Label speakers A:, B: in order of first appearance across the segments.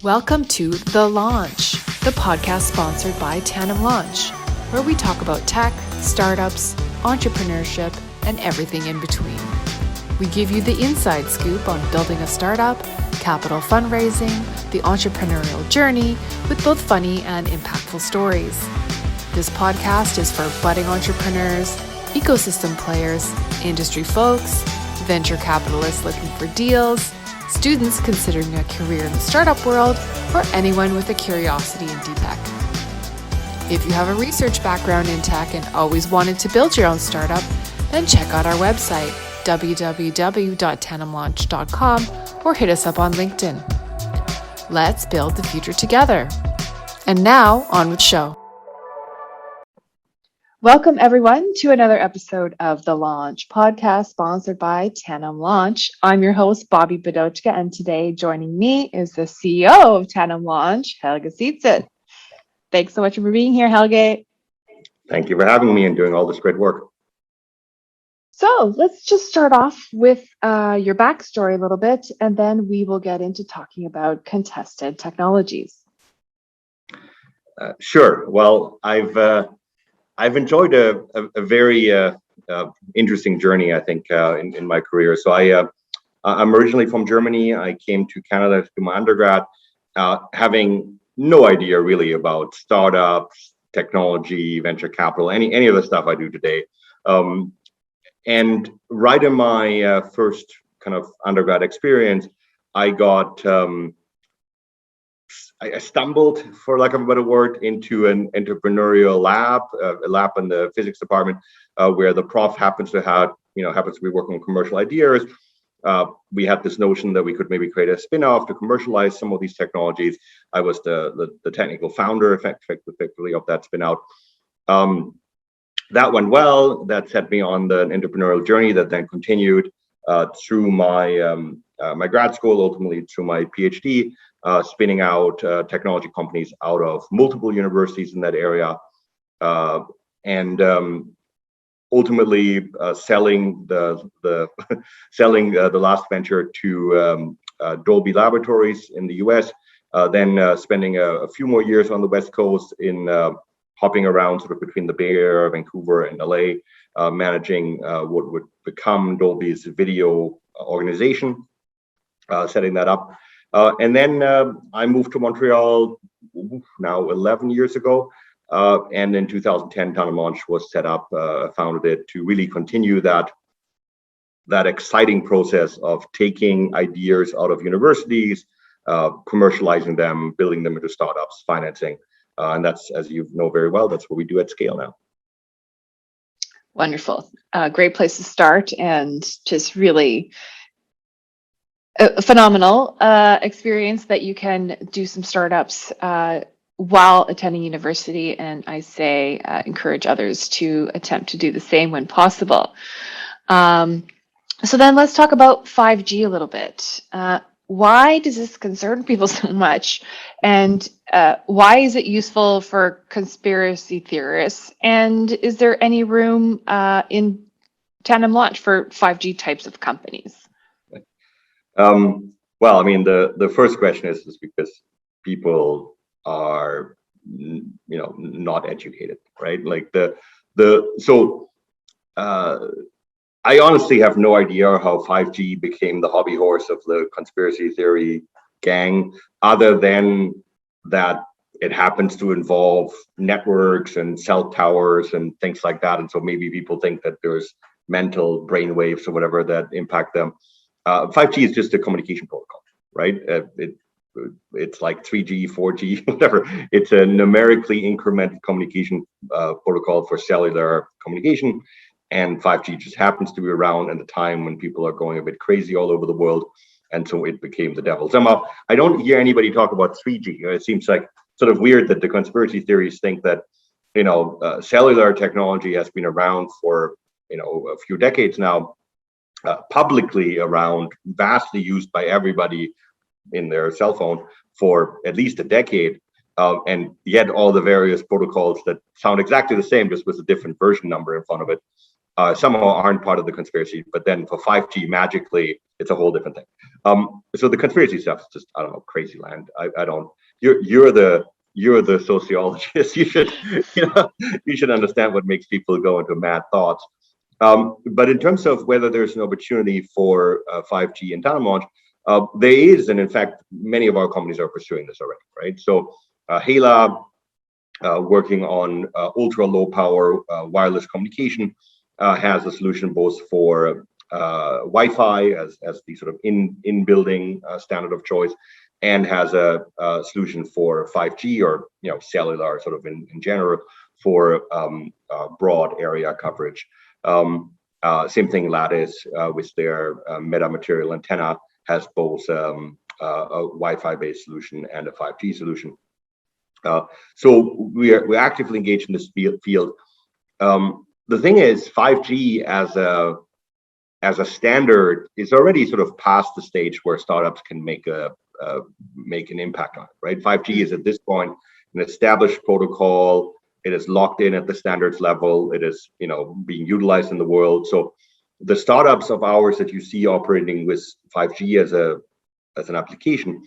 A: Welcome to The Launch, the podcast sponsored by TandemLaunch, where we talk about tech, startups, entrepreneurship, and everything in between. We give you the inside scoop on building a startup, capital fundraising, the entrepreneurial journey, with both funny and impactful stories. This podcast is for budding entrepreneurs, ecosystem players, industry folks, venture capitalists looking for deals, students considering a career in the startup world, or anyone with a curiosity in deep tech. If you have a research background in tech and always wanted to build your own startup, then check out our website, www.TandemLaunch.com, or hit us up on LinkedIn. Let's build the future together. And now, on with the show. Welcome, everyone, to another episode of The Launch podcast sponsored by TandemLaunch. I'm your host, Bobbi Bidochka, and today joining me is the CEO of TandemLaunch, Helge Seetzen. Thanks so much for being here, Helge.
B: Thank you for having me and doing all this great work.
A: So let's just start off with your backstory a little bit, and then we will get into talking about contested technologies.
B: Sure. Well, I've enjoyed a very interesting journey, I think, in my career. So I'm originally from Germany. I came to Canada to do my undergrad, having no idea really about startups, technology, venture capital, any of the stuff I do today. And right in my first kind of undergrad experience, I stumbled, for lack of a better word, into an entrepreneurial lab, a lab in the physics department, where the prof happens to be working on commercial ideas. We had this notion that we could maybe create a spin-off to commercialize some of these technologies. I was the technical founder, effectively, of that spin-out. That went well. That set me on the entrepreneurial journey that then continued through my my grad school, ultimately through my PhD. Spinning out technology companies out of multiple universities in that area, and ultimately selling the last venture to Dolby Laboratories in the U.S. Then spending a few more years on the West Coast in hopping around sort of between the Bay Area, Vancouver, and LA, managing what would become Dolby's video organization, setting that up. And then I moved to Montreal now 11 years ago. And in 2010, TandemLaunch was set up, founded it to really continue that exciting process of taking ideas out of universities, commercializing them, building them into startups, financing. And that's, as you know very well, that's what we do at scale now.
A: Wonderful. Great place to start, and just really a phenomenal experience that you can do some startups while attending university, and I say encourage others to attempt to do the same when possible. So then let's talk about 5G a little bit. Why does this concern people so much, and why is it useful for conspiracy theorists, and is there any room in TandemLaunch for 5G types of companies?
B: Well, I mean, the first question is because people are, not educated, right? Like I honestly have no idea how 5G became the hobby horse of the conspiracy theory gang, other than that it happens to involve networks and cell towers and things like that. And so maybe people think that there's mental brain waves or whatever that impact them. 5G is just a communication protocol, right? It's like 3G, 4G, whatever. It's a numerically incremented communication protocol for cellular communication. And 5G just happens to be around at the time when people are going a bit crazy all over the world. And so it became the devil. Somehow, I don't hear anybody talk about 3G. It seems like sort of weird that the conspiracy theories think that, cellular technology has been around for, a few decades now. Publicly around, vastly used by everybody in their cell phone for at least a decade, and yet all the various protocols that sound exactly the same, just with a different version number in front of it, somehow aren't part of the conspiracy, but then for 5G, magically, it's a whole different thing. So the conspiracy stuff is just, I don't know, crazy land. I don't. You're the sociologist. You should understand what makes people go into mad thoughts. But in terms of whether there's an opportunity for 5G and TandemLaunch, there is, and in fact, many of our companies are pursuing this already, right? So Helge, working on ultra low power wireless communication, has a solution both for Wi-Fi as the sort of in-building standard of choice, and has a solution for 5G or cellular sort of in general for broad area coverage. Same thing, Lattice with their metamaterial antenna has both a Wi-Fi based solution and a 5G solution. So we're actively engaged in this field. The thing is, 5G as a standard is already sort of past the stage where startups can make an impact on it, right? 5G is at this point an established protocol. It is locked in at the standards level. It is being utilized in the world. So the startups of ours that you see operating with 5G as an application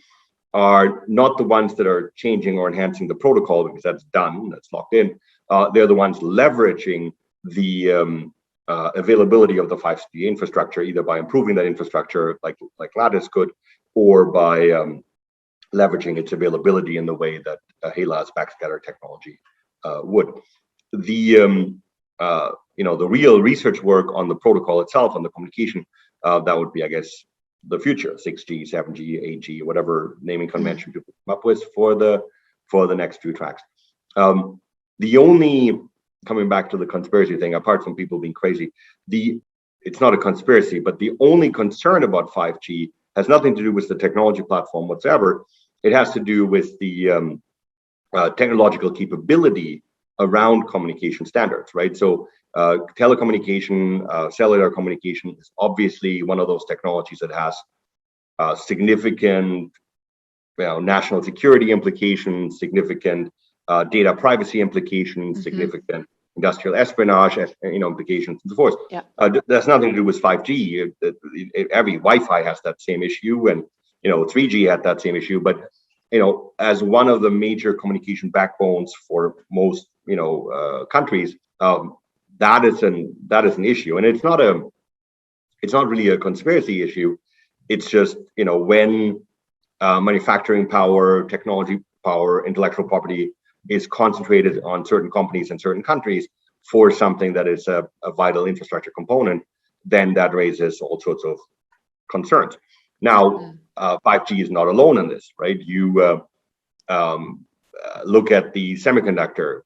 B: are not the ones that are changing or enhancing the protocol, because that's done, that's locked in. They're the ones leveraging the availability of the 5G infrastructure, either by improving that infrastructure like Lattice could, or by leveraging its availability in the way that Helge's backscatter technology would. The real research work on the protocol itself, on the communication, that would be, I guess, the future, 6G, 7G, 8G, whatever naming convention to come up with for the next few tracks. The only, coming back to the conspiracy thing, apart from people being crazy, it's not a conspiracy, but the only concern about 5G has nothing to do with the technology platform whatsoever. It has to do with the technological capability around communication standards, right? So telecommunication, cellular communication is obviously one of those technologies that has significant national security implications, significant data privacy implications, significant industrial espionage implications, and so forth.
A: Yeah.
B: That's nothing to do with 5G. Every Wi-Fi has that same issue, and 3G had that same issue. But as one of the major communication backbones for most countries, that is an issue, and it's not really a conspiracy issue. It's just when manufacturing power, technology power, intellectual property is concentrated on certain companies in certain countries for something that is a vital infrastructure component, then that raises all sorts of concerns. Now, 5G is not alone in this, right? You look at the semiconductor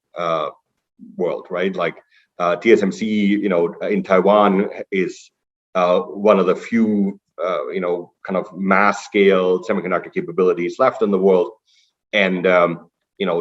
B: world, right? Like TSMC, in Taiwan is one of the few, kind of mass scale semiconductor capabilities left in the world. And,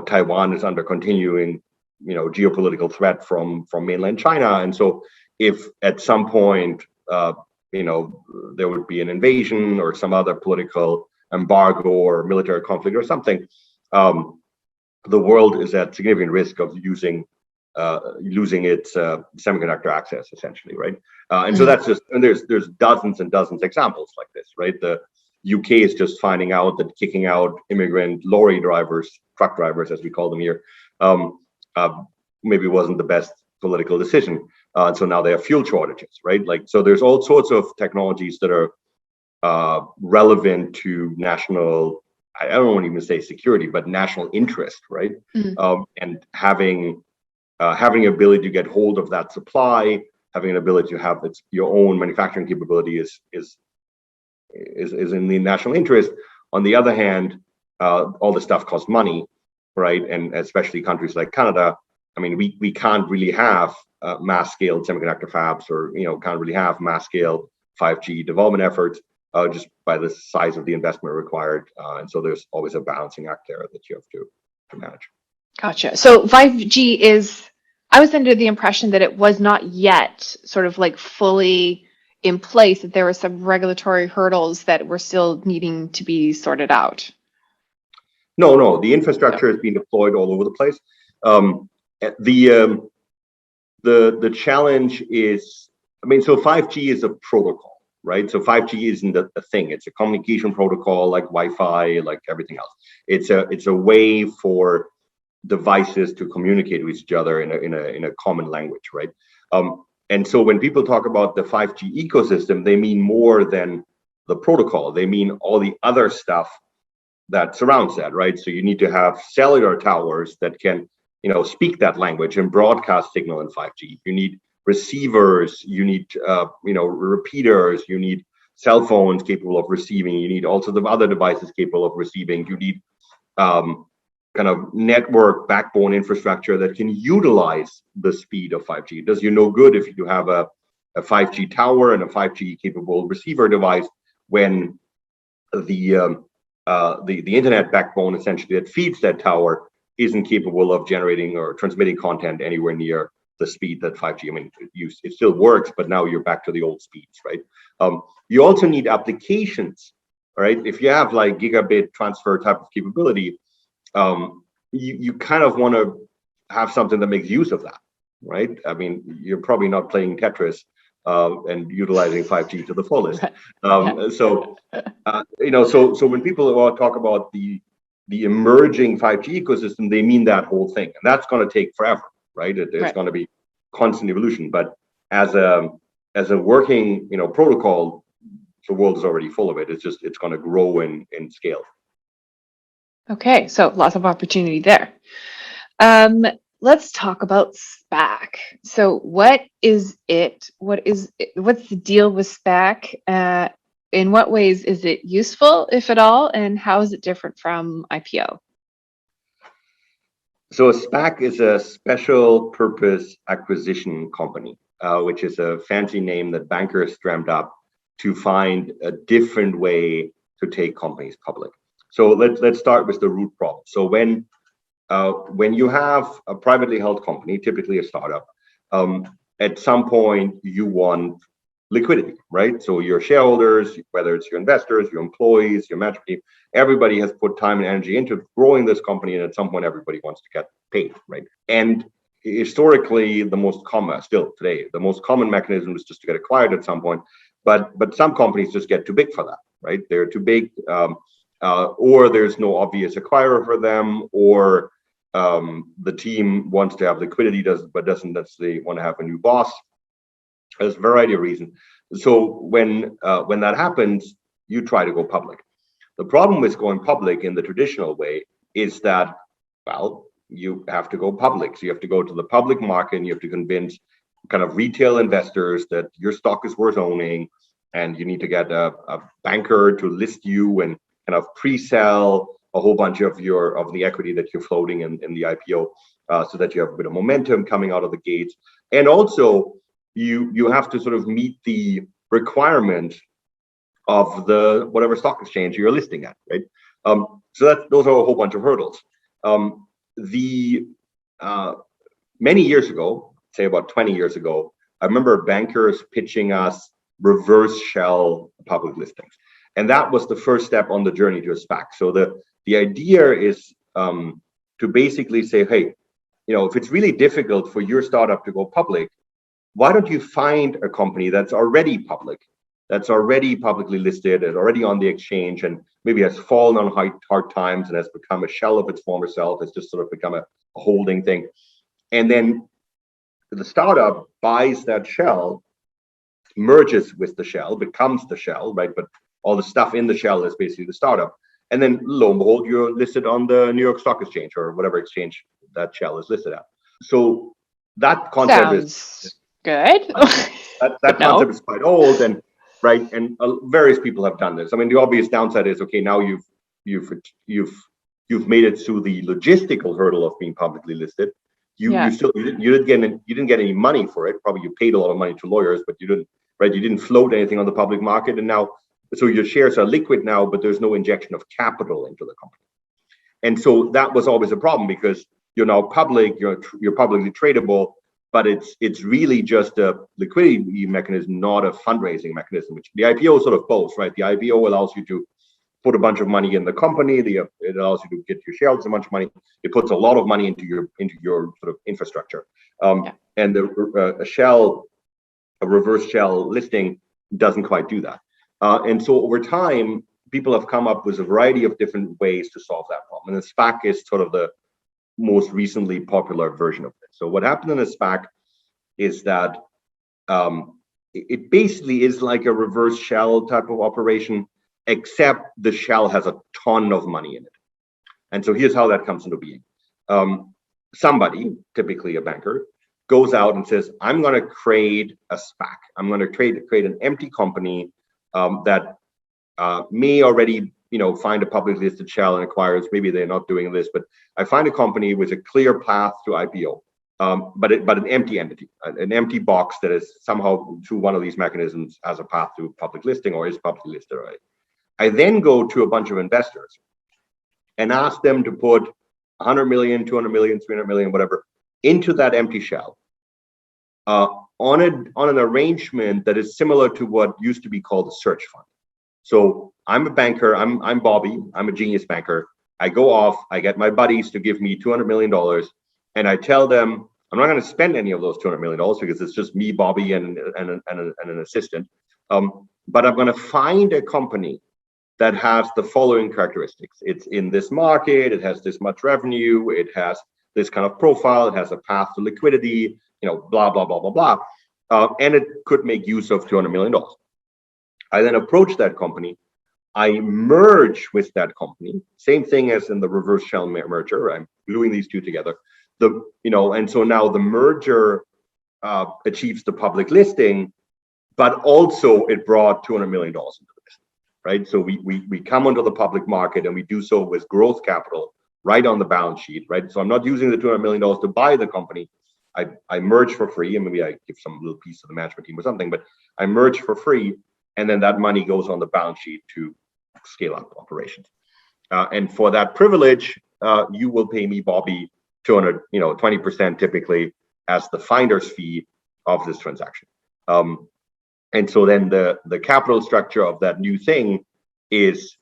B: Taiwan is under continuing, geopolitical threat from mainland China. And so if at some point, there would be an invasion or some other political embargo or military conflict or something, the world is at significant risk of losing its semiconductor access, essentially, right? And so that's just, and there's dozens and dozens of examples like this, right? The UK is just finding out that kicking out immigrant lorry drivers, truck drivers, as we call them here, maybe wasn't the best political decision. And so now they have fuel shortages, right? Like, so there's all sorts of technologies that are relevant to national, I don't want to even say security, but national interest, right? And having ability to get hold of that supply, having an ability to have your own manufacturing capability is in the national interest. On the other hand, all the stuff costs money, right? And especially countries like Canada, I mean, we can't really have mass scale semiconductor fabs, or can't really have mass scale 5G development efforts just by the size of the investment required. And so there's always a balancing act there that you have to manage.
A: Gotcha. So 5G is, I was under the impression that it was not yet sort of like fully in place, that there were some regulatory hurdles that were still needing to be sorted out.
B: No, the infrastructure is being deployed all over the place. The the challenge is, I mean, so 5G is a protocol, right? So 5G isn't a thing. It's a communication protocol like Wi-Fi, like everything else. It's a way for devices to communicate with each other in a common language, right? And so when people talk about the 5G ecosystem, they mean more than the protocol. They mean all the other stuff that surrounds that, right? So you need to have cellular towers that can, speak that language and broadcast signal in 5G. You need receivers, you need, repeaters, you need cell phones capable of receiving, you need also the other devices capable of receiving, you need kind of network backbone infrastructure that can utilize the speed of 5G. It does you no good if you have a 5G tower and a 5G capable receiver device when the internet backbone essentially that feeds that tower isn't capable of generating or transmitting content anywhere near the speed that 5G. I mean, it still works, but now you're back to the old speeds, right? You also need applications, right? If you have like gigabit transfer type of capability, you kind of want to have something that makes use of that, right? I mean, you're probably not playing Tetris and utilizing 5G to the fullest. So when people talk about the emerging 5G ecosystem, they mean that whole thing, and that's going to take forever, right? It's going to be constant evolution, but as a working protocol, the world is already full of it. It's going to grow in scale.
A: Okay, so lots of opportunity there. Let's talk about SPAC. So what is it? What's the deal with SPAC? In what ways is it useful, if at all, and how is it different from IPO?
B: So a SPAC is a special purpose acquisition company, which is a fancy name that bankers dreamt up to find a different way to take companies public. So let's start with the root problem. So when you have a privately held company, typically a startup, at some point you want liquidity, right? So your shareholders, whether it's your investors, your employees, your management team, everybody has put time and energy into growing this company, and at some point everybody wants to get paid, right? And historically, the most common mechanism is just to get acquired at some point, but some companies just get too big for that, right? They're too big, or there's no obvious acquirer for them, or the team wants to have liquidity, but doesn't necessarily want to have a new boss. There's a variety of reasons. So when that happens, you try to go public. The problem with going public in the traditional way is that, well, you have to go public. So you have to go to the public market and you have to convince kind of retail investors that your stock is worth owning, and you need to get a banker to list you and kind of pre-sell a whole bunch of the equity that you're floating in the IPO, so that you have a bit of momentum coming out of the gates. And also you have to sort of meet the requirement of the whatever stock exchange you're listing at, right? So those are a whole bunch of hurdles. Many years ago, say about 20 years ago, I remember bankers pitching us reverse shell public listings. And that was the first step on the journey to a SPAC. So the idea is to basically say, hey, if it's really difficult for your startup to go public, why don't you find a company that's already public, that's already publicly listed, and already on the exchange, and maybe has fallen on hard times and has become a shell of its former self, has just sort of become a holding thing. And then the startup buys that shell, merges with the shell, becomes the shell, right? But all the stuff in the shell is basically the startup. And then lo and behold, you're listed on the New York Stock Exchange or whatever exchange that shell is listed at. So that concept is
A: good.
B: that concept is quite old, and right, and various people have done this. I mean, the obvious downside is, okay, now you've made it through the logistical hurdle of being publicly listed. You didn't get any money for it. Probably you paid a lot of money to lawyers, but you didn't float anything on the public market, and now so your shares are liquid now, but there's no injection of capital into the company. And so that was always a problem, because you're now public, you're publicly tradable, but it's really just a liquidity mechanism, not a fundraising mechanism, which the IPO is sort of both, right? The IPO allows you to put a bunch of money in the company. It allows you to get your shareholders a bunch of money. It puts a lot of money into your sort of infrastructure. And a reverse shell listing doesn't quite do that. And so over time, people have come up with a variety of different ways to solve that problem. And the SPAC is sort of the most recently popular version of it. So what happened in a SPAC is that it basically is like a reverse shell type of operation, except the shell has a ton of money in it. And so here's how that comes into being. Somebody, typically a banker, goes out and says, I'm going to create a SPAC. I'm going to create an empty company that may already, find a publicly listed shell and acquires. Maybe they're not doing this, but I find a company with a clear path to IPO, but an empty entity, an empty box that is somehow through one of these mechanisms has a path to public listing or is publicly listed already. I then go to a bunch of investors and ask them to put 100 million, 200 million, 300 million, whatever, into that empty shell on an arrangement that is similar to what used to be called a search fund. So I'm a banker, I'm Bobbi, I'm a genius banker. I go off, I get my buddies to give me $200 million, and I tell them I'm not going to spend any of those $200 million because it's just me, Bobbi, and an assistant. But I'm going to find a company that has the following characteristics. It's in this market, it has this much revenue, it has this kind of profile, it has a path to liquidity, blah, blah, blah, blah, blah. And it could make use of $200 million. I then approach that company. I merge with that company. Same thing as in the reverse shell merger. I'm gluing these two together. And so now the merger achieves the public listing, but also it brought $200 million into the business, right? So we come onto the public market and we do so with growth capital right on the balance sheet, right? So I'm not using the $200 million to buy the company. I merge for free, and maybe I give some little piece to the management team or something, but I merge for free, and then that money goes on the balance sheet to scale up operations. And for that privilege, you will pay me, Bobbi, 20% typically as the finder's fee of this transaction. And so then the capital structure of that new thing is,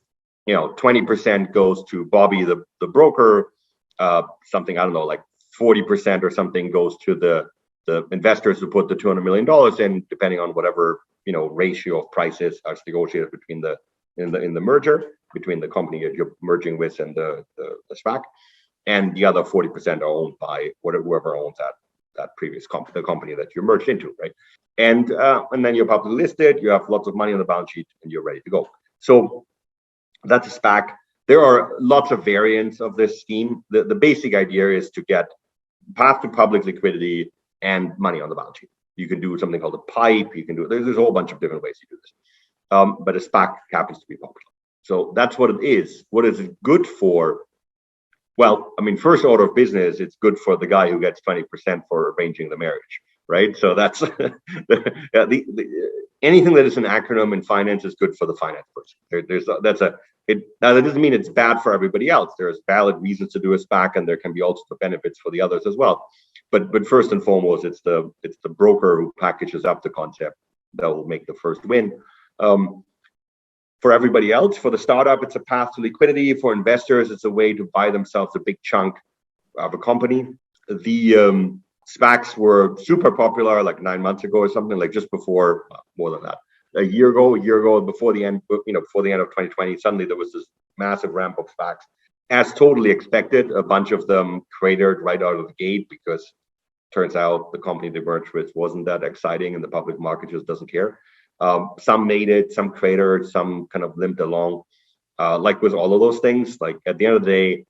B: 20% goes to Bobbi, the broker, something, I don't know, like 40% or something goes to the investors who put the $200 million in, depending on whatever, ratio of prices are negotiated between in the merger, between the company that you're merging with and the SPAC. And the other 40% are owned by whoever owns that previous the company that you're merged into, right? And then you're publicly listed, you have lots of money on the balance sheet, and you're ready to go. So that's a SPAC. There are lots of variants of this scheme. The basic idea is to get path to public liquidity and money on the balance sheet. You can do something called a pipe. You can do there's a whole bunch of different ways you do this. But a SPAC happens to be popular. So that's what it is. What is it good for? Well, I mean, first order of business, it's good for the guy who gets 20% for arranging the marriage, right? So that's anything that is an acronym in finance is good for the finance person. Now that doesn't mean it's bad for everybody else. There's valid reasons to do a SPAC, and there can be also the benefits for the others as well. But first and foremost, it's the broker who packages up the concept that will make the first win. For everybody else, for the startup, it's a path to liquidity. For investors, it's a way to buy themselves a big chunk of a company. The SPACs were super popular like 9 months ago or something, like just before, more than that. A year ago, before the end of 2020, suddenly there was this massive ramp of SPACs. As totally expected, a bunch of them cratered right out of the gate because turns out the company they merged with wasn't that exciting and the public market just doesn't care. Some made it, some cratered, some kind of limped along. Like with all of those things, like at the end of the day,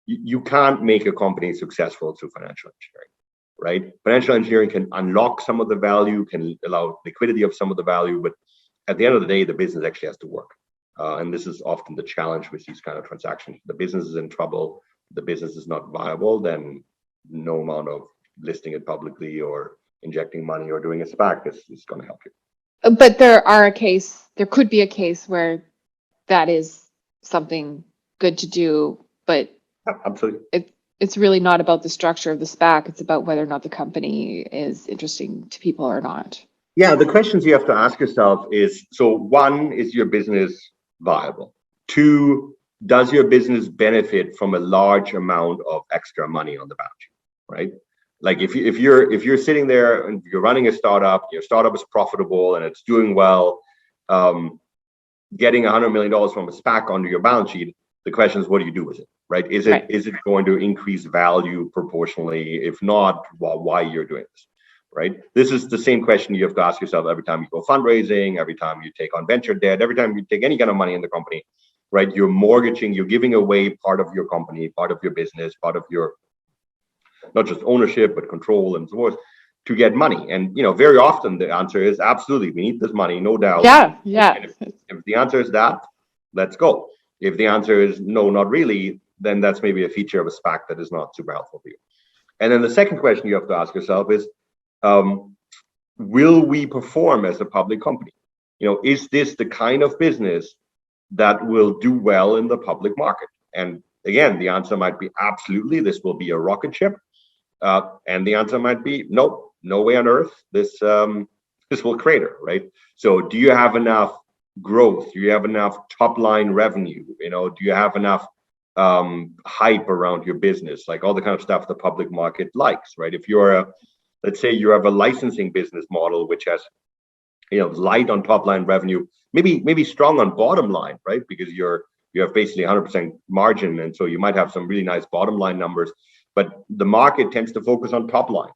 B: you can't make a company successful through financial engineering, right? Financial engineering can unlock some of the value, can allow liquidity of some of the value, but at the end of the day, the business actually has to work. And this is often the challenge with these kind of transactions. The business is in trouble, the business is not viable, then no amount of listing it publicly or injecting money or doing a SPAC is going to help you.
A: But there could be a case where that is something good to do, but
B: yeah, absolutely.
A: It's really not about the structure of the SPAC. It's about whether or not the company is interesting to people or not.
B: Yeah, the questions you have to ask yourself is, so one, is your business viable? Two, does your business benefit from a large amount of extra money on the balance sheet, right? Like if you're sitting there and you're running a startup, your startup is profitable and it's doing well, getting $100 million from a SPAC onto your balance sheet, the question is, what do you do with it, right? Is it going to increase value proportionally? If not, well, why you're doing this, right? This is the same question you have to ask yourself every time you go fundraising, every time you take on venture debt, every time you take any kind of money in the company, right? You're mortgaging, you're giving away part of your company, part of your business, part of your not just ownership, but control and so forth to get money. And, very often the answer is absolutely, we need this money, no doubt.
A: Yeah.
B: And if the answer is that, let's go. If the answer is no, not really, then that's maybe a feature of a SPAC that is not super helpful for you. And then the second question you have to ask yourself is, will we perform as a public company? Is this the kind of business that will do well in the public market? And again, the answer might be absolutely, this will be a rocket ship. And the answer might be nope, no way on earth. This will crater, right? So do you have enough growth? Do you have enough top line revenue? Do you have enough hype around your business? Like all the kind of stuff the public market likes, right? If let's say you have a licensing business model, which has, light on top line revenue, maybe strong on bottom line, right? Because you have basically 100% margin. And so you might have some really nice bottom line numbers, but the market tends to focus on top line.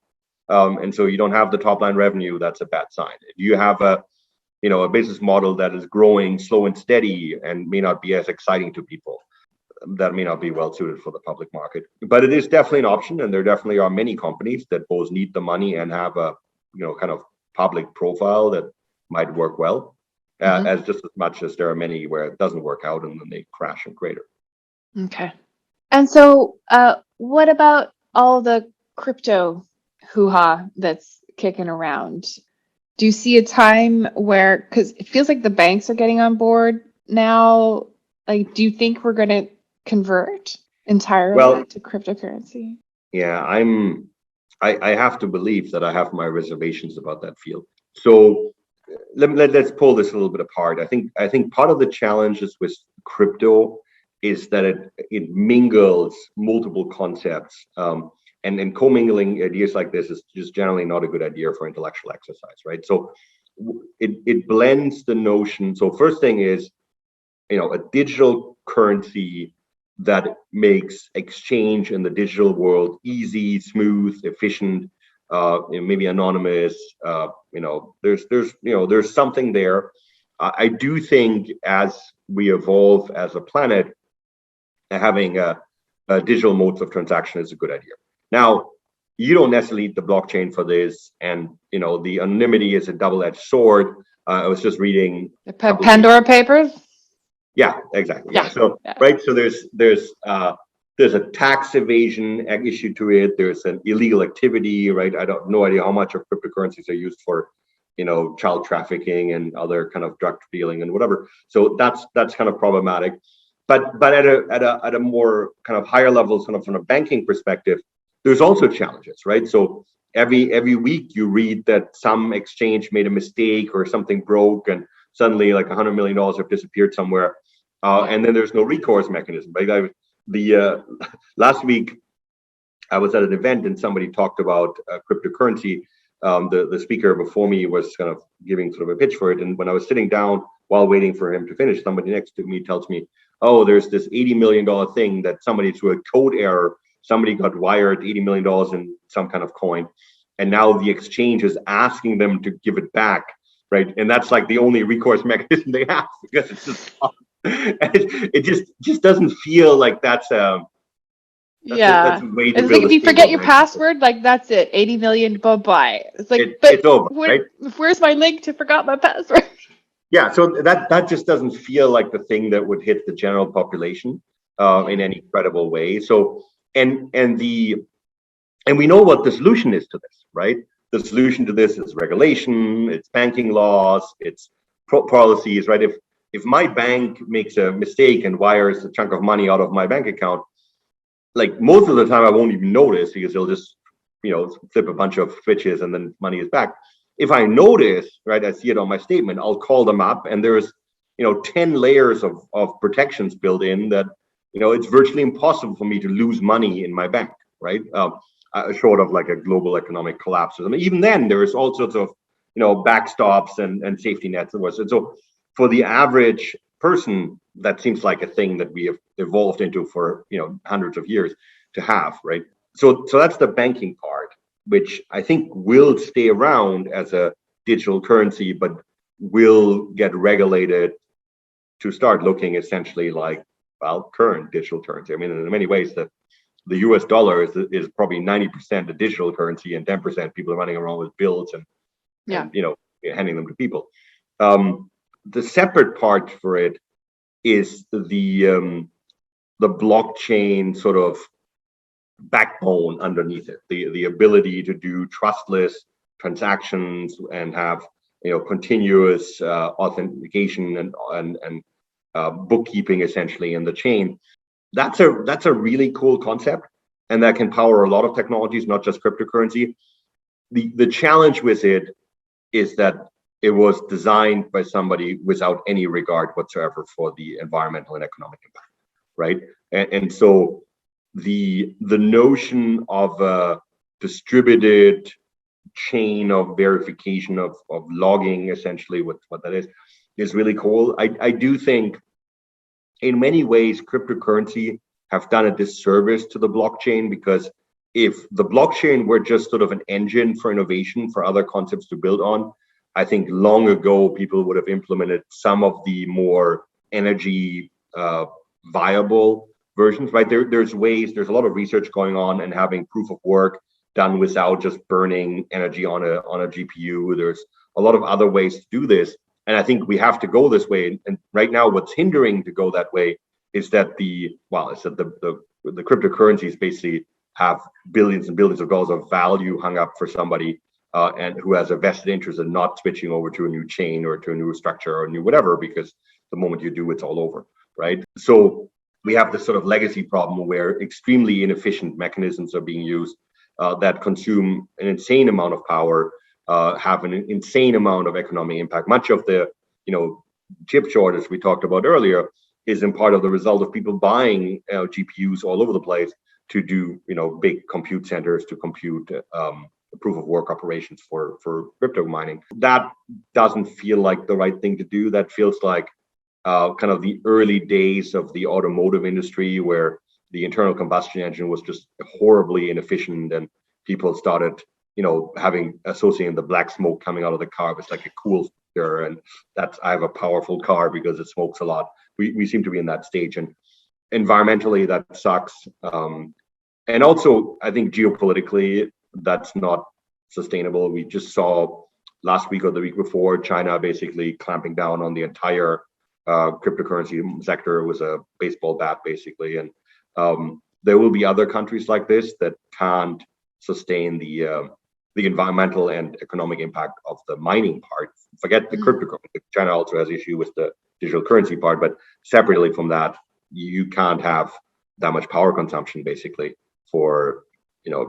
B: And so you don't have the top line revenue, that's a bad sign. If you have a business model that is growing slow and steady and may not be as exciting to people, that may not be well suited for the public market. But it is definitely an option. And there definitely are many companies that both need the money and have a, kind of public profile that might work well, as just as much as there are many where it doesn't work out and then they crash and crater.
A: Okay. And so what about all the crypto hoo-ha that's kicking around? Do you see a time where, because it feels like the banks are getting on board now, like, do you think we're going to convert entirely to cryptocurrency?
B: Yeah, I have to believe that I have my reservations about that field. So let's pull this a little bit apart. I think part of the challenges with crypto is that it mingles multiple concepts, and commingling ideas like this is just generally not a good idea for intellectual exercise, right? So it blends the notion. So first thing is, a digital currency that makes exchange in the digital world easy, smooth, efficient, maybe anonymous. There's something there. I do think as we evolve as a planet, having a digital modes of transaction is a good idea. Now, you don't necessarily need the blockchain for this, and the anonymity is a double-edged sword. I was just reading
A: the Pandora Papers.
B: Yeah, exactly. Yeah. So right. So there's a tax evasion issue to it. There's an illegal activity, right? I don't no idea how much of cryptocurrencies are used for, child trafficking and other kind of drug dealing and whatever. So that's kind of problematic. But at a more kind of higher level, kind of from a banking perspective, there's also challenges, right? So every week you read that some exchange made a mistake or something broke, and suddenly like $100 million have disappeared somewhere. And then there's no recourse mechanism. Like last week, I was at an event and somebody talked about cryptocurrency. The speaker before me was kind of giving sort of a pitch for it. And when I was sitting down while waiting for him to finish, somebody next to me tells me, oh, there's this $80 million thing that somebody, through a code error, somebody got wired $80 million in some kind of coin. And now the exchange is asking them to give it back, right? And that's like the only recourse mechanism they have, because it's just... it just doesn't feel like that's a way to
A: it's like if you forget your password, like that's it, 80 million, bye-bye. It's like, but it's over, right? Where's my link to forgot my password?
B: Yeah, so that just doesn't feel like the thing that would hit the general population in any credible way. So and we know what the solution is to this, right? The solution to this is regulation, it's banking laws, it's policies, right? If my bank makes a mistake and wires a chunk of money out of my bank account, like most of the time I won't even notice, because they'll just, flip a bunch of switches and then money is back. If I notice, right, I see it on my statement, I'll call them up, and there's 10 layers of protections built in that, it's virtually impossible for me to lose money in my bank, right? Short of like a global economic collapse. I mean, even then, there is all sorts of, backstops and safety nets and what's. And so for the average person, that seems like a thing that we have evolved into for, hundreds of years to have, right? So that's the banking part, which I think will stay around as a digital currency, but will get regulated to start looking essentially like, well, current digital currency. I mean, in many ways, the US dollar is probably 90% a digital currency, and 10% people are running around with bills and handing them to people. The separate part for it is the blockchain sort of backbone underneath it, the ability to do trustless transactions and have continuous authentication and bookkeeping essentially in the chain. That's a really cool concept, and that can power a lot of technologies, not just cryptocurrency. The challenge with it is that it was designed by somebody without any regard whatsoever for the environmental and economic impact, right? And so the notion of a distributed chain of verification of logging, essentially what that is really cool. I do think in many ways cryptocurrency have done a disservice to the blockchain, because if the blockchain were just sort of an engine for innovation for other concepts to build on, I think long ago people would have implemented some of the more energy viable versions, right? There's a lot of research going on and having proof of work done without just burning energy on a GPU. There's a lot of other ways to do this. And I think we have to go this way. And right now, what's hindering to go that way is that the cryptocurrencies basically have billions and billions of dollars of value hung up for somebody and who has a vested interest in not switching over to a new chain or to a new structure or a new whatever, because the moment you do, it's all over, right? So we have this sort of legacy problem where extremely inefficient mechanisms are being used that consume an insane amount of power, have an insane amount of economic impact. Much of the chip shortage we talked about earlier is in part of the result of people buying GPUs all over the place to do big compute centers to compute proof of work operations for crypto mining. That doesn't feel like the right thing to do. That feels like kind of the early days of the automotive industry, where the internal combustion engine was just horribly inefficient, and people started associating the black smoke coming out of the car with like a cool feature, and I have a powerful car because it smokes a lot. We seem to be in that stage, and environmentally that sucks. And also I think geopolitically that's not sustainable. We just saw last week or the week before China basically clamping down on the entire cryptocurrency sector. It was a baseball bat basically, and there will be other countries like this that can't sustain the environmental and economic impact of the mining part. Forget the cryptocurrency. China also has issue with the digital currency part, but separately from that, you can't have that much power consumption basically for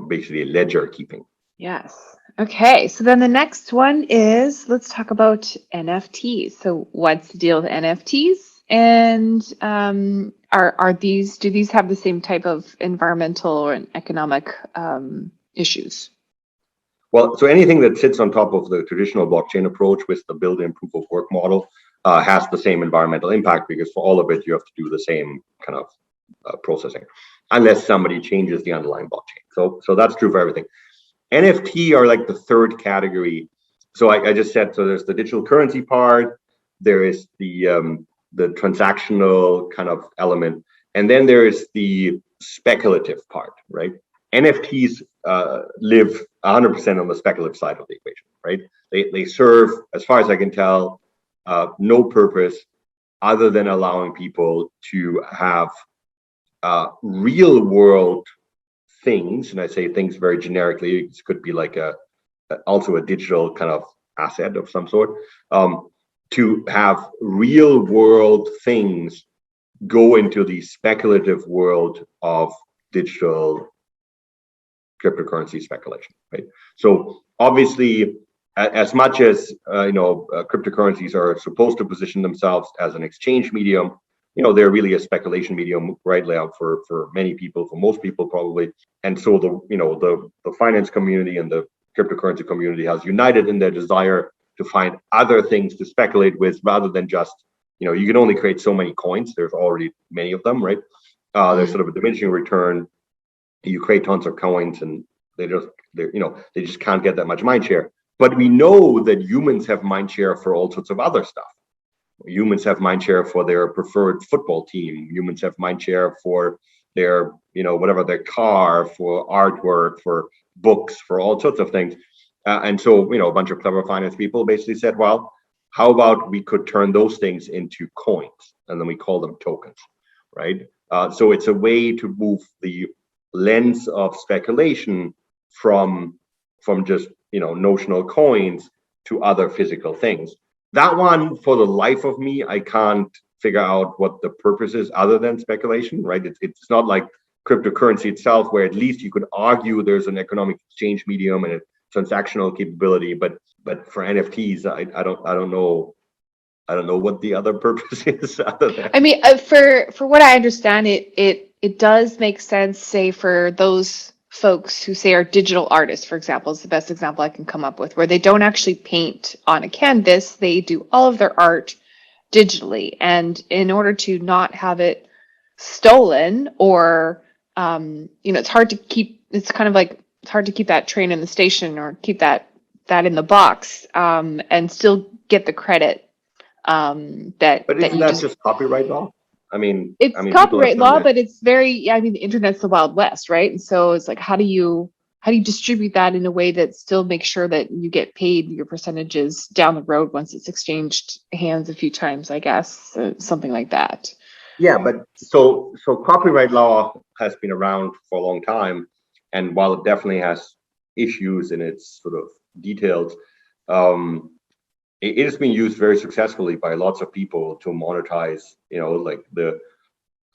B: basically ledger keeping.
A: Yes. Okay. So then the next one is, let's talk about NFTs. So what's the deal with NFTs? And do these have the same type of environmental or economic issues?
B: Well, so anything that sits on top of the traditional blockchain approach with the built-in proof of work model has the same environmental impact, because for all of it, you have to do the same kind of processing, unless somebody changes the underlying blockchain. So that's true for everything. NFT are like the third category. So I just said, so there's the digital currency part, there is the transactional kind of element, and then there is the speculative part, right? NFTs live 100% on the speculative side of the equation, right? They serve, as far as I can tell, no purpose other than allowing people to have real world things, and I say things very generically. It could be like also a digital kind of asset of some sort, to have real world things go into the speculative world of digital cryptocurrency speculation, right? So obviously as much as cryptocurrencies are supposed to position themselves as an exchange medium, they're really a speculation medium right now for many people, for most people probably. And so the finance community and the cryptocurrency community has united in their desire to find other things to speculate with, rather than just, you can only create so many coins. There's already many of them, right? There's sort of a diminishing return. You create tons of coins, and they just can't get that much mind share. But we know that humans have mind share for all sorts of other stuff. Humans have mind share for their preferred football team. Humans have mind share for their, their car, for artwork, for books, for all sorts of things. And so, a bunch of clever finance people basically said, well, how about we could turn those things into coins, and then we call them tokens, right? So it's a way to move the lens of speculation from just, notional coins to other physical things. That one, for the life of me, I can't figure out what the purpose is other than speculation, right? It's not like cryptocurrency itself, where at least you could argue there's an economic exchange medium and a transactional capability. But for NFTs, I don't know what the other purpose is other than.
A: I mean, for what I understand, it does make sense, say, for those folks who say are digital artists, for example, is the best example I can come up with, where they don't actually paint on a canvas. They do all of their art digitally. And in order to not have it stolen, or, it's hard to keep, it's hard to keep that train in the station, or keep that in the box, and still get the credit. But
B: isn't that just copyright law?
A: It's copyright law, but it's the internet's the Wild West, right? And so it's like, how do you distribute that in a way that still makes sure that you get paid your percentages down the road once it's exchanged hands a few times, I guess, something like that.
B: Yeah, but so copyright law has been around for a long time, and while it definitely has issues in its sort of details, it has been used very successfully by lots of people to monetize,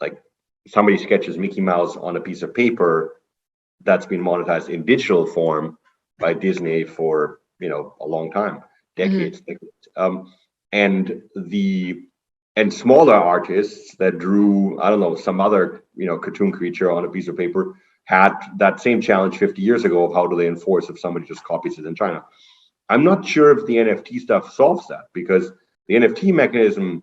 B: like somebody sketches Mickey Mouse on a piece of paper, that's been monetized in digital form by Disney for, a long time, decades. And smaller artists that drew, I don't know, some other, cartoon creature on a piece of paper had that same challenge 50 years ago of how do they enforce if somebody just copies it in China. I'm not sure if the NFT stuff solves that, because the NFT mechanism,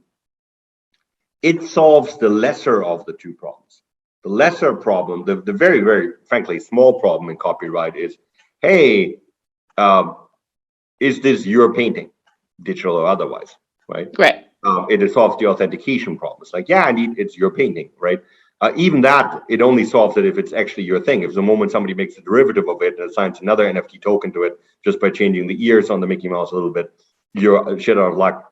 B: it solves the lesser of the two problems. The lesser problem, the very, very, frankly, small problem in copyright is, hey, is this your painting, digital or otherwise, right?
A: Right.
B: It solves the authentication problems. Like, yeah, it's your painting, right? Even that, it only solves it if it's actually your thing. If the moment somebody makes a derivative of it and assigns another NFT token to it, just by changing the ears on the Mickey Mouse a little bit, you're shit out of luck.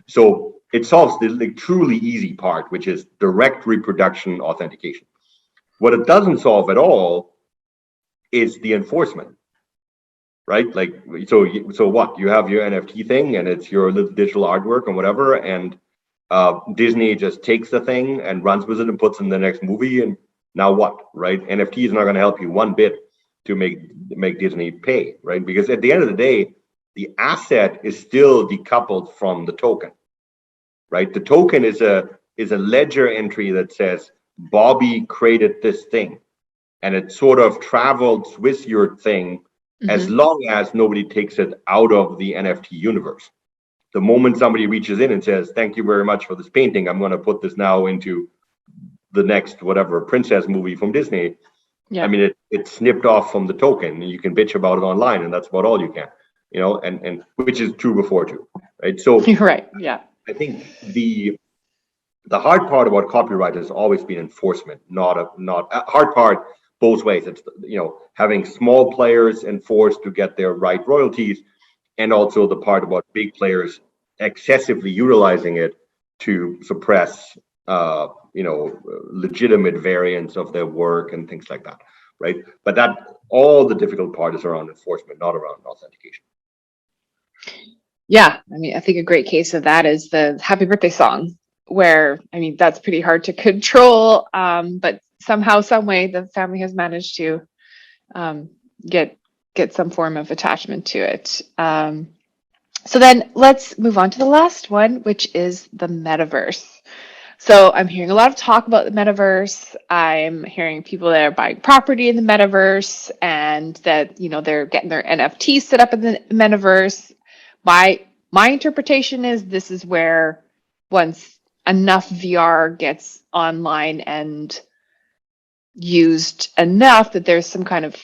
B: So it solves the truly easy part, which is direct reproduction authentication. What it doesn't solve at all is the enforcement, right? Like, so what? You have your NFT thing, and it's your little digital artwork and whatever, and Disney just takes the thing and runs with it and puts it in the next movie, and now what, right? NFT is not going to help you one bit to make Disney pay, right? Because at the end of the day, the asset is still decoupled from the token, right? The token is a ledger entry that says Bobbi created this thing, and it sort of travels with your thing as long as nobody takes it out of the NFT universe. The moment somebody reaches in and says, thank you very much for this painting, I'm going to put this now into the next whatever princess movie from Disney. Yeah. It's snipped off from the token, and you can bitch about it online, and that's about all you can, and which is true before too, right? So
A: you're right. Yeah.
B: I think the hard part about copyright has always been enforcement, not a hard part both ways. It's, having small players enforced to get their right royalties, and also the part about big players excessively utilizing it to suppress, legitimate variants of their work and things like that, right? But all the difficult part is around enforcement, not around authentication.
A: Yeah, I think a great case of that is the Happy Birthday song, where, that's pretty hard to control, but somehow, some way, the family has managed to get get some form of attachment to it. So then let's move on to the last one, which is the metaverse. So I'm hearing a lot of talk about the metaverse. I'm hearing people that are buying property in the metaverse and that, they're getting their NFTs set up in the metaverse. My interpretation is this is where once enough VR gets online and used enough that there's some kind of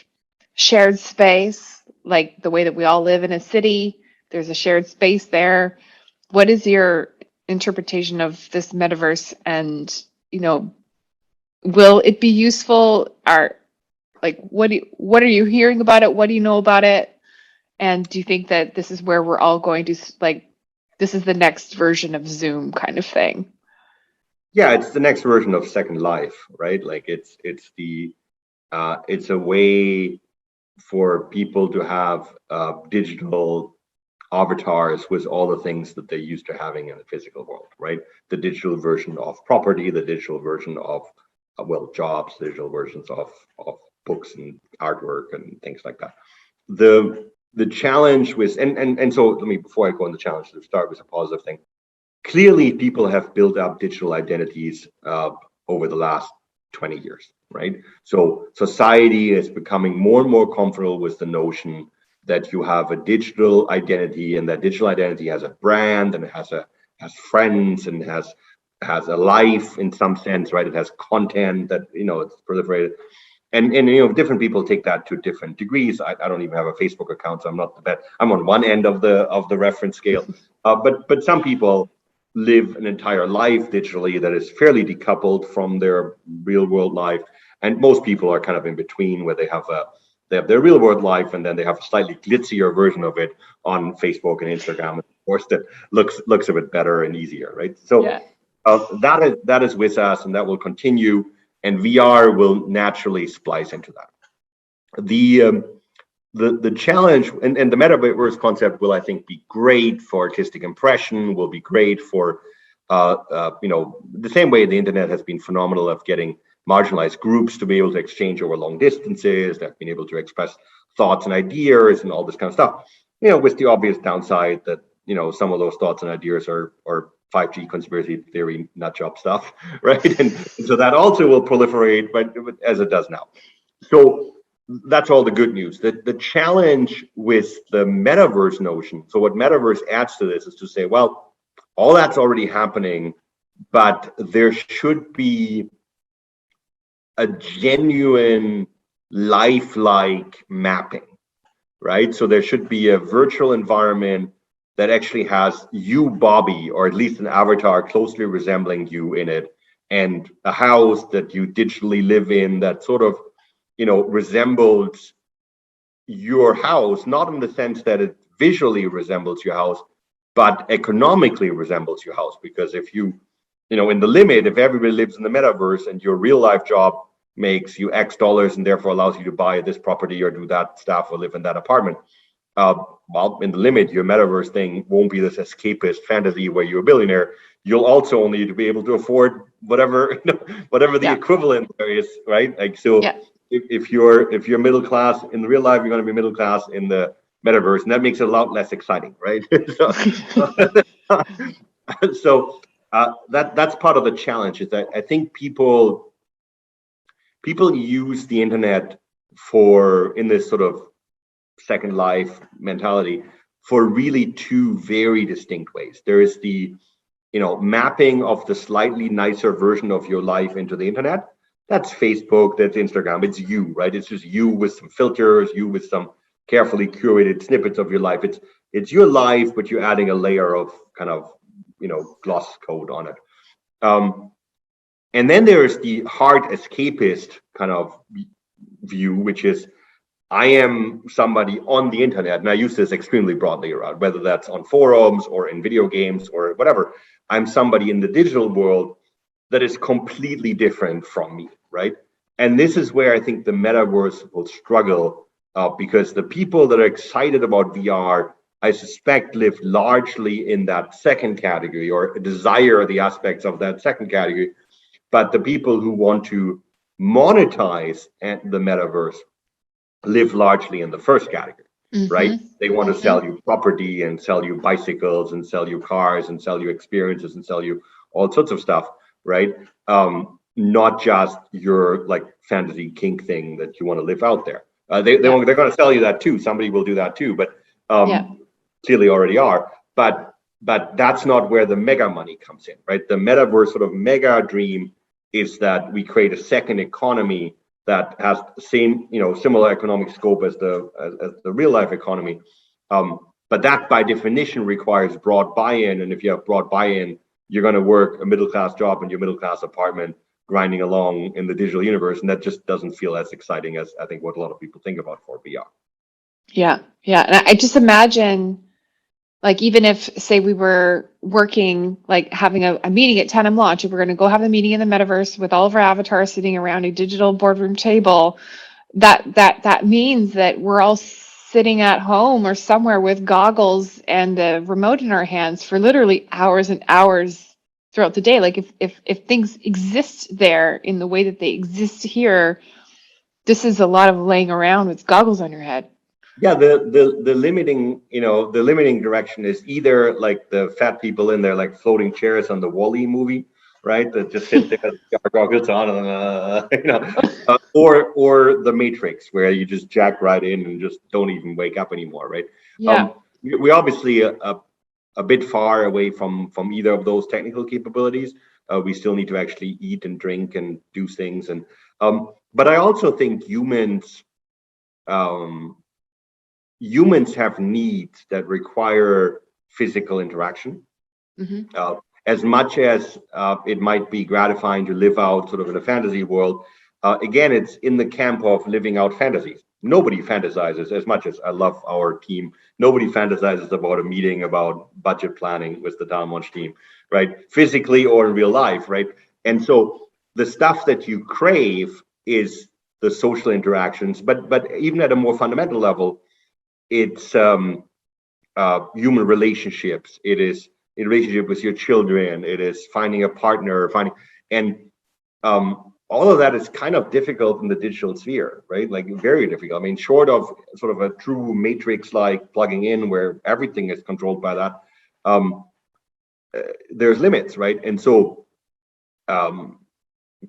A: shared space, like the way that we all live in a city, there's a shared space there. What is your interpretation of this metaverse, and will it be useful? What are you hearing about it? What do you know about it? And do you think that this is where we're all going to, this is the next version of Zoom kind of thing?
B: Yeah, it's the next version of Second Life, right? Like it's a way for people to have digital avatars with all the things that they're used to having in the physical world, right? The digital version of property, the digital version of jobs, digital versions of books and artwork and things like that. The challenge with and so let me, before I go on the challenge, to start with a positive thing. Clearly, people have built up digital identities over the last 20 years, right? So society is becoming more and more comfortable with the notion that you have a digital identity, and that digital identity has a brand, and it has friends, and has a life in some sense, right? It has content that it's proliferated, and different people take that to different degrees. I don't even have a Facebook account, so I'm not the best. I'm on one end of the reference scale, but some people live an entire life digitally that is fairly decoupled from their real world life, and most people are kind of in between, where they have their real world life, and then they have a slightly glitzier version of it on Facebook and Instagram, of course, that looks a bit better and easier, right? So yeah. That is with us, and that will continue, and VR will naturally splice into that. The challenge and the metaverse concept will, I think, be great for artistic impression, will be great for the same way the internet has been phenomenal of getting marginalized groups to be able to exchange over long distances, they've been able to express thoughts and ideas and all this kind of stuff, with the obvious downside that some of those thoughts and ideas are 5G conspiracy theory nut job stuff, right? And so that also will proliferate, but as it does now. So that's all the good news. The challenge with the metaverse notion, so what metaverse adds to this is to say, well, all that's already happening, but there should be a genuine lifelike mapping, right? So there should be a virtual environment that actually has you, Bobbi, or at least an avatar closely resembling you in it, and a house that you digitally live in that sort of resembles your house, not in the sense that it visually resembles your house, but economically resembles your house. Because if in the limit, if everybody lives in the metaverse and your real life job makes you X dollars and therefore allows you to buy this property or do that stuff or live in that apartment, well, in the limit, your metaverse thing won't be this escapist fantasy where you're a billionaire. You'll also only need to be able to afford whatever the equivalent there is, right? Like so. Yeah. If you're middle class in real life, you're going to be middle class in the metaverse, and that makes it a lot less exciting, right? so that's part of the challenge. Is that I think people use the internet in this sort of Second Life mentality for really two very distinct ways. There is the mapping of the slightly nicer version of your life into the internet. That's Facebook, that's Instagram, it's you, right? It's just you with some filters, you with some carefully curated snippets of your life. It's your life, but you're adding a layer of kind of, gloss code on it. And then there's the hard escapist kind of view, which is I am somebody on the internet, and I use this extremely broadly around, whether that's on forums or in video games or whatever. I'm somebody in the digital world that is completely different from me, right? And this is where I think the metaverse will struggle, because the people that are excited about VR, I suspect, live largely in that second category, or desire the aspects of that second category. But the people who want to monetize the metaverse live largely in the first category, right? They want to sell you property and sell you bicycles and sell you cars and sell you experiences and sell you all sorts of stuff, right? Not just your like fantasy kink thing that you want to live out there. They're going to sell you that too. Somebody will do that too, but clearly already are. But that's not where the mega money comes in, right? The metaverse sort of mega dream is that we create a second economy that has the same, similar economic scope as the real life economy. But that by definition requires broad buy-in. And if you have broad buy-in, you're going to work a middle class job in your middle class apartment, grinding along in the digital universe. And that just doesn't feel as exciting as I think what a lot of people think about for VR.
A: Yeah. And I just imagine, like, even if, say, we were working, like having a meeting at TandemLaunch, if we're going to go have a meeting in the metaverse with all of our avatars sitting around a digital boardroom table, that means that we're all sitting at home or somewhere with goggles and a remote in our hands for literally hours and hours throughout the day. Like if things exist there in the way that they exist here, this is a lot of laying around with goggles on your head.
B: Yeah, the limiting direction is either like the fat people in there, like floating chairs on the Wall-E movie, right? That just sit there, goggles on, or the Matrix, where you just jack right in and just don't even wake up anymore, right?
A: Yeah.
B: We obviously a bit far away from either of those technical capabilities. We still need to actually eat and drink and do things, and but I also think humans have needs that require physical interaction. As much as it might be gratifying to live out sort of in a fantasy world, again, it's in the camp of living out fantasies. Nobody fantasizes, as much as I love our team, nobody fantasizes about a meeting about budget planning with the TandemLaunch team, right? Physically or in real life, right? And so the stuff that you crave is the social interactions, but even at a more fundamental level, it's human relationships. It is a relationship with your children. It is finding a partner, all of that is kind of difficult in the digital sphere, right? Like very difficult. I mean, short of sort of a true matrix-like plugging in where everything is controlled by that, there's limits, right? And so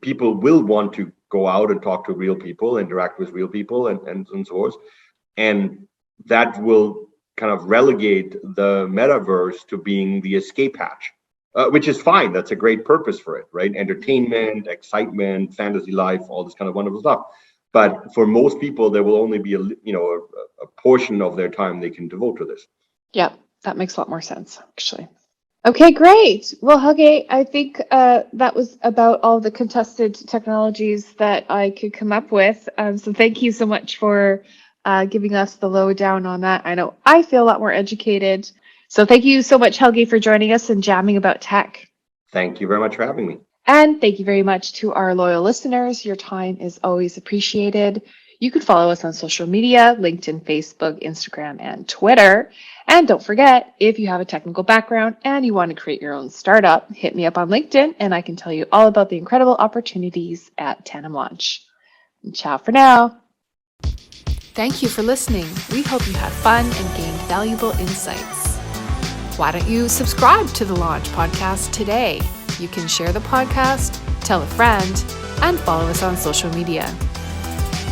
B: people will want to go out and talk to real people, interact with real people, and so forth. And that will kind of relegate the metaverse to being the escape hatch, which is fine. That's a great purpose for it, right? Entertainment, excitement, fantasy life, all this kind of wonderful stuff. But for most people, there will only be a portion of their time they can devote to this.
A: Yeah, that makes a lot more sense, actually. Okay, great. Well, Helge, I think that was about all the contested technologies that I could come up with. So thank you so much for giving us the lowdown on that. I know I feel a lot more educated. So thank you so much, Helge, for joining us and jamming about tech.
B: Thank you very much for having me.
A: And thank you very much to our loyal listeners. Your time is always appreciated. You can follow us on social media, LinkedIn, Facebook, Instagram, and Twitter. And don't forget, if you have a technical background and you want to create your own startup, hit me up on LinkedIn and I can tell you all about the incredible opportunities at TandemLaunch. Ciao for now. Thank you for listening. We hope you had fun and gained valuable insights. Why don't you subscribe to the Launch Podcast today? You can share the podcast, tell a friend, and follow us on social media.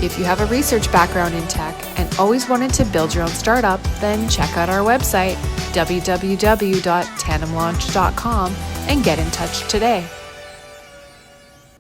A: If you have a research background in tech and always wanted to build your own startup, then check out our website, www.tandemlaunch.com, and get in touch today.